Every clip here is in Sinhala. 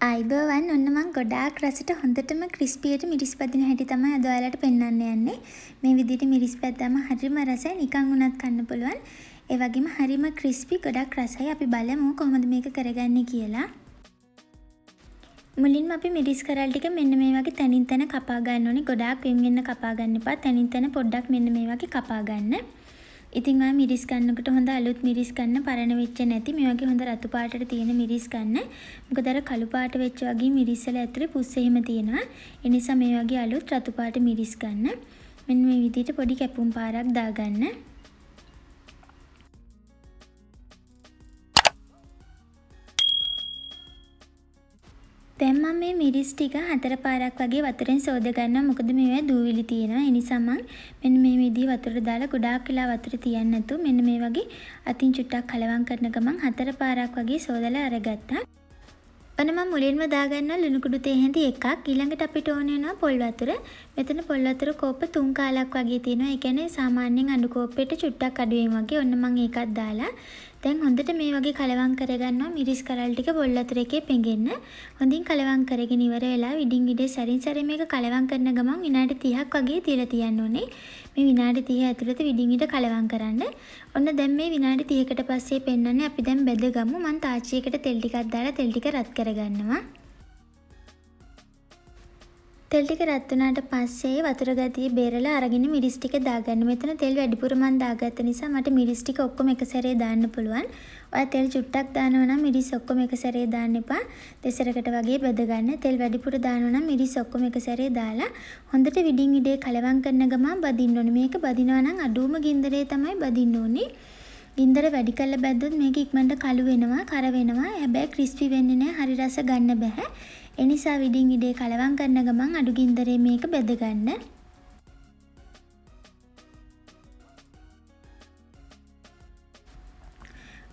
අයිබෝවන් ඔන්න මං ගොඩාක් රසට හොඳටම ක්‍රිස්පියට මිරිස් බදින හැටි තමයි අද ඔයාලට පෙන්වන්න යන්නේ. මේ විදිහට මිරිස් බැද්දාම හරිම රසයි, නිකන් වුණත් කන්න පුළුවන්. ඒ වගේම හරිම ක්‍රිස්පි, ගොඩක් රසයි. අපි බලමු කොහොමද මේක කරගන්නේ කියලා. මුලින්ම අපි මිරිස් කරල් ටික මෙන්න මේ වගේ තනින් තන කපා ගන්න ඕනේ. ගොඩාක් වෙන් වෙන්න කපා ගන්න එපා. තනින් තන පොඩ්ඩක් මෙන්න මේ වගේ කපා ගන්න. ඉතින් ඔය මිරිස් ගන්නකොට හොඳ අලුත් මිරිස් ගන්න, පරණ වෙච්ච නැති මේ වගේ හොඳ රතු පාටට තියෙන මිරිස් ගන්න. මොකද අර කළු පාට වෙච්ච වගේ මිරිස් වල ඇතුලේ පුස් එහෙම තියෙනවා. ඒ නිසා මේ වගේ අලුත් රතු පාට මිරිස් ගන්න. මෙන්න මේ විදිහට පොඩි කැපුම් පාරක් දාගන්න. දැන් මම මේ මිරිස් ටික 4 පාරක් වගේ වතුරෙන් සෝද ගන්නවා. මොකද මේවා දූවිලි තියෙනවා. ඒ නිසා මම මෙන්න මේ විදිහ වතුර දාලා ගොඩාක් වෙලා වතුර තියන්නේ නැතුව මෙන්න මේ වගේ අතින් චුට්ටක් කලවම් කරන ගමන් 4 පාරක් වගේ සෝදලා අරගත්තා. ඔන්න මම මුලින්ම දාගන්නවා ලුණු කුඩු තේ හැඳි එකක්. ඊළඟට අපිට ඕන වෙනවා පොල් වතුර. මෙතන පොල් වතුර කෝප්ප 3 කාලක් වගේ තියෙනවා. ඒ කියන්නේ සාමාන්‍යයෙන් අඬු කෝප්පෙට චුට්ටක් අඩුවෙන් වගේ. ඔන්න මම ඒකත් දාලා දැන් හොඳට මේ වගේ කලවම් කරගන්නවා. මිරිස් කරල් ටික පොල් වතුර එකේ පෙඟෙන්න. හොඳින් කලවම් කරගෙන ඉවර වෙලා විඩින් ඉඩේ සැරින් සැරේ මේක කලවම් කරන ගමන් විනාඩි 30ක් වගේ තියලා තියන්න ඕනේ. මේ විනාඩි 30 ඇතුළත විඩින් ඉඩ කලවම් කරන්න. ඔන්න දැන් මේ විනාඩි 30කට පස්සේ පෙන්නන්නේ අපි දැන් බෙදගමු. මම තාච්චියකට තෙල් ටිකක් දාලා තෙල් ටික රත් කරගන්නවා. තෙල් ටික රත් වුණාට පස්සේ වතුර ගතිය බේරලා අරගෙන මිරිස් ටික දාගන්න. මෙතන තෙල් වැඩිපුර මම දාගත්ත නිසා මට මිරිස් ටික ඔක්කොම එක සැරේ දාන්න පුළුවන්. ඔය තෙල් චුට්ටක් දානවා නම් මිරිස් ඔක්කොම එක සැරේ දාන්න එපා. දෙසරකට වගේ බෙද ගන්න. තෙල් වැඩිපුර දානවා නම් මිරිස් ඔක්කොම එක සැරේ දාලා හොඳට විඩින් ඉඩේ කලවම් කරන ගමන් බදින්න ඕනේ. මේක බදිනවා නම් අඩුම ගින්දරේ තමයි බදින්න ඕනේ. ගින්දර වැඩි කරලා බැද්දොත් මේක ඉක්මනට කළු වෙනවා, කර වෙනවා. හැබැයි ක්‍රිස්පි වෙන්නේ නැහැ. හරි රස ගන්න බෑ. ඒ නිසා විඩින් ඉඩේ කලවම් කරන ගමන් අඩු ගින්දරේ මේක බෙද ගන්න.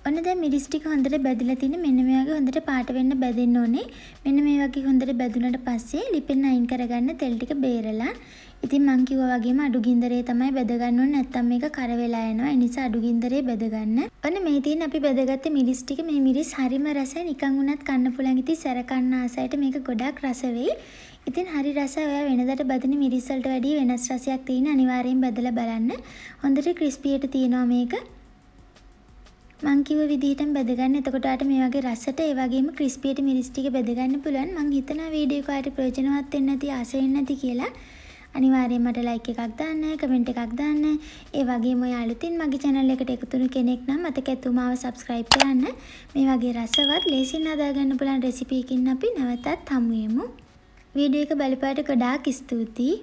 ඔන්න දැන් මිරිස් ටික හොඳට බැදලා තින්නේ. මෙන්න මේ වගේ හොඳට පාට වෙන්න බැදෙන්න ඕනේ. මෙන්න මේ වගේ හොඳට බැදුනට පස්සේ ලිපෙන් අයින් කරගන්න තෙල් ටික බේරලා. ඉතින් මං කිව්වා වගේම අඩු ගින්දරේ තමයි බෙද ගන්න ඕනේ. නැත්තම් මේක කර වෙලා යනවා. ඒ නිසා අඩු ගින්දරේ බෙද ගන්න. ඔන්න මේ තියෙන අපි බෙදගත්ත මිරිස් ටික. මේ මිරිස් හරිම රසයි. නිකන් වුණත් කන්න පුළුවන්. ඉතින් සැර කන්න ආසයට මේක ගොඩක් රස වෙයි. ඉතින් හරි රසයි. ඔයා වෙනදට බදින මිරිස් වලට වැඩිය වෙනස් රසයක් තියෙන. අනිවාර්යෙන් බදලා බලන්න. හොඳට ක්‍රිස්පියට තියෙනවා මේක. මං කිව්ව විදිහටම බෙද ගන්න. එතකොට ආට මේ වගේ රසට ඒ වගේම ක්‍රිස්පියට මිරිස් ටික බෙද ගන්න පුළුවන්. මං හිතනවා වීඩියෝ එක ඔයාලට ප්‍රයෝජනවත් වෙන්න නැති, ආස වෙන්න නැති කියලා. අනිවාර්යයෙන් මට ලයික් එකක් දාන්න, කමෙන්ට් එකක් දාන්න. ඒ වගේම ඔයා අලුතින් මගේ channel එකට එකතු වෙන කෙනෙක් නම් මතක ඇතුව මාව subscribe කරන්න. මේ වගේ රසවත් ලේසියෙන් හදාගන්න පුළුවන් රෙසිපි එකකින් අපි නැවතත් හමු වෙමු. වීඩියෝ එක බලපෑට ගොඩාක් ස්තුතියි.